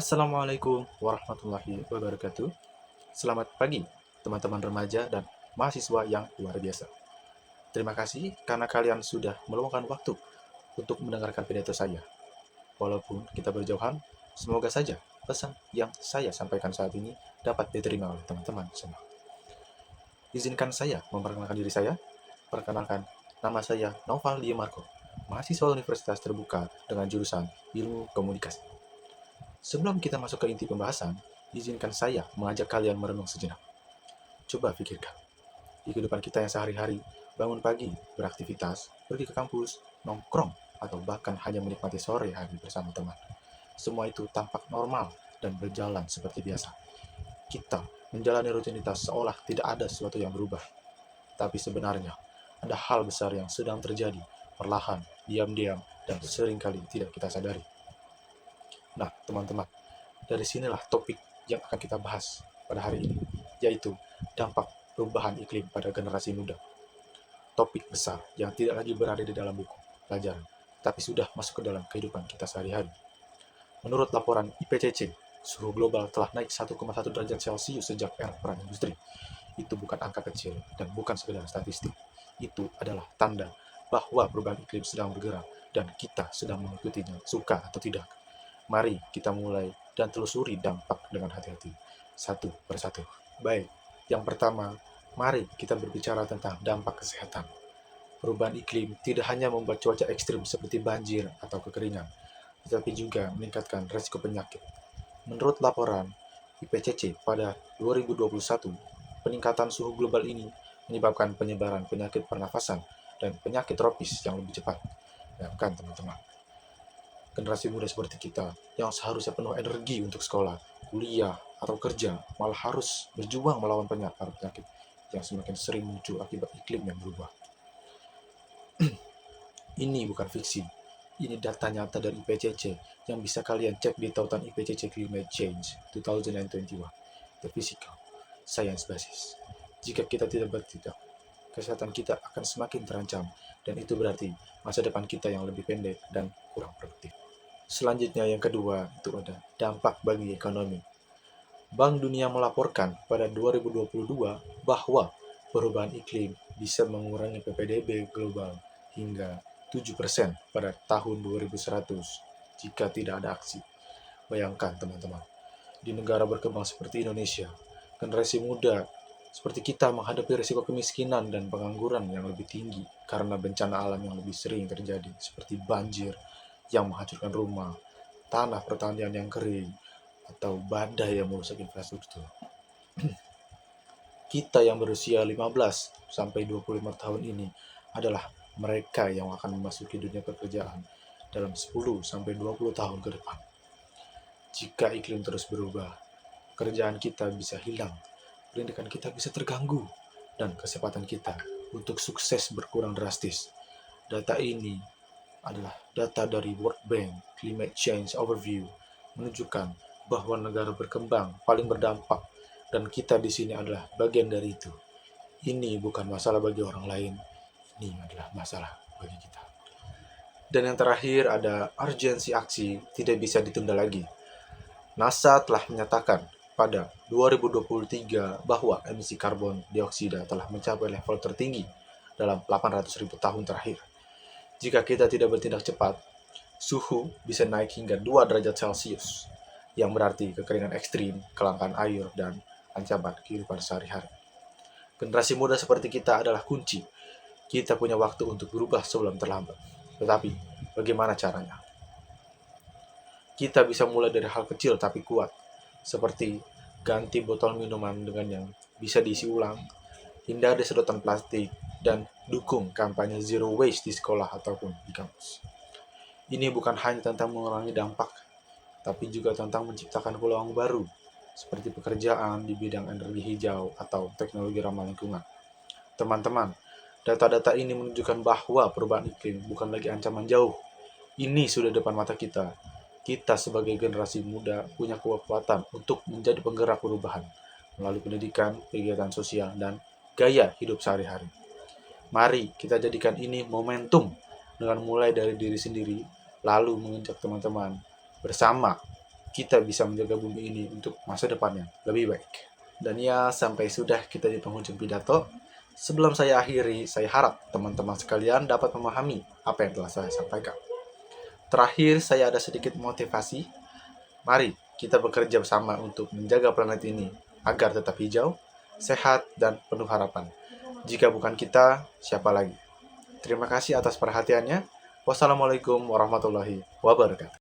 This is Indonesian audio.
Assalamualaikum warahmatullahi wabarakatuh. Selamat pagi, teman-teman remaja dan mahasiswa yang luar biasa. Terima kasih karena kalian sudah meluangkan waktu untuk mendengarkan pidato saya. Walaupun kita berjauhan, semoga saja pesan yang saya sampaikan saat ini dapat diterima oleh teman-teman semua. Izinkan saya memperkenalkan diri saya. Perkenalkan, nama saya Noval Diemarko, mahasiswa Universitas Terbuka dengan jurusan Ilmu Komunikasi. Sebelum kita masuk ke inti pembahasan, izinkan saya mengajak kalian merenung sejenak. Coba pikirkan, di kehidupan kita yang sehari-hari, bangun pagi, beraktivitas, pergi ke kampus, nongkrong, atau bahkan hanya menikmati sore hari bersama teman. Semua itu tampak normal dan berjalan seperti biasa. Kita menjalani rutinitas seolah tidak ada sesuatu yang berubah. Tapi sebenarnya, ada hal besar yang sedang terjadi, perlahan, diam-diam, dan seringkali tidak kita sadari. Nah, teman-teman, dari sinilah topik yang akan kita bahas pada hari ini, yaitu dampak perubahan iklim pada generasi muda. Topik besar yang tidak lagi berada di dalam buku pelajaran, tapi sudah masuk ke dalam kehidupan kita sehari-hari. Menurut laporan IPCC, suhu global telah naik 1,1 derajat Celcius sejak era perang industri. Itu bukan angka kecil dan bukan sekedar statistik. Itu adalah tanda bahwa perubahan iklim sedang bergerak dan kita sedang mengikutinya, suka atau tidak. Mari kita mulai dan telusuri dampak dengan hati-hati, satu persatu. Baik, yang pertama, mari kita berbicara tentang dampak kesehatan. Perubahan iklim tidak hanya membuat cuaca ekstrim seperti banjir atau kekeringan, tetapi juga meningkatkan risiko penyakit. Menurut laporan IPCC pada 2021, peningkatan suhu global ini menyebabkan penyebaran penyakit pernafasan dan penyakit tropis yang lebih cepat. Bayangkan teman-teman, generasi muda seperti kita yang seharusnya penuh energi untuk sekolah, kuliah, atau kerja malah harus berjuang melawan penyakit yang semakin sering muncul akibat iklim yang berubah. Ini bukan fiksi, ini data nyata dari IPCC yang bisa kalian cek di tautan IPCC Climate Change 2021, The Physical Science Basis. Jika kita tidak bertindak, kesehatan kita akan semakin terancam, dan itu berarti masa depan kita yang lebih pendek dan kurang produktif. Selanjutnya yang kedua, itu ada dampak bagi ekonomi. Bank Dunia melaporkan pada 2022 bahwa perubahan iklim bisa mengurangi PPDB global hingga 7% pada tahun 2100 jika tidak ada aksi. Bayangkan teman-teman, di negara berkembang seperti Indonesia, generasi muda seperti kita menghadapi risiko kemiskinan dan pengangguran yang lebih tinggi karena bencana alam yang lebih sering terjadi seperti banjir yang menghancurkan rumah, tanah pertanian yang kering, atau badai yang merusak infrastruktur. Kita yang berusia 15 sampai 25 tahun ini adalah mereka yang akan memasuki dunia pekerjaan dalam 10 sampai 20 tahun ke depan. Jika iklim terus berubah, kerjaan kita bisa hilang, pendidikan kita bisa terganggu, dan kesempatan kita untuk sukses berkurang drastis. Data ini adalah data dari World Bank Climate Change Overview menunjukkan bahwa negara berkembang paling berdampak dan kita di sini adalah bagian dari itu. Ini bukan masalah bagi orang lain, ini adalah masalah bagi kita. Dan yang terakhir ada urgensi aksi tidak bisa ditunda lagi. NASA telah menyatakan pada 2023 bahwa emisi karbon dioksida telah mencapai level tertinggi dalam 800.000 tahun terakhir. Jika kita tidak bertindak cepat, suhu bisa naik hingga 2 derajat Celcius, yang berarti kekeringan ekstrim, kelangkaan air, dan ancaman kehidupan sehari-hari. Generasi muda seperti kita adalah kunci. Kita punya waktu untuk berubah sebelum terlambat. Tetapi, bagaimana caranya? Kita bisa mulai dari hal kecil tapi kuat, seperti ganti botol minuman dengan yang bisa diisi ulang, hindari sedotan plastik, dan dukung kampanye zero waste di sekolah ataupun di kampus. Ini bukan hanya tentang mengurangi dampak, tapi juga tentang menciptakan peluang baru, seperti pekerjaan di bidang energi hijau atau teknologi ramah lingkungan. Teman-teman, data-data ini menunjukkan bahwa perubahan iklim bukan lagi ancaman jauh. Ini sudah depan mata kita. Kita sebagai generasi muda punya kekuatan untuk menjadi penggerak perubahan melalui pendidikan, kegiatan sosial, dan gaya hidup sehari-hari. Mari kita jadikan ini momentum dengan mulai dari diri sendiri, lalu mengajak teman-teman bersama kita bisa menjaga bumi ini untuk masa depan yang lebih baik. Dan ya, sampai sudah kita di penghujung pidato. Sebelum saya akhiri, saya harap teman-teman sekalian dapat memahami apa yang telah saya sampaikan. Terakhir, saya ada sedikit motivasi. Mari kita bekerja bersama untuk menjaga planet ini agar tetap hijau, sehat, dan penuh harapan. Jika bukan kita, siapa lagi? Terima kasih atas perhatiannya. Wassalamualaikum warahmatullahi wabarakatuh.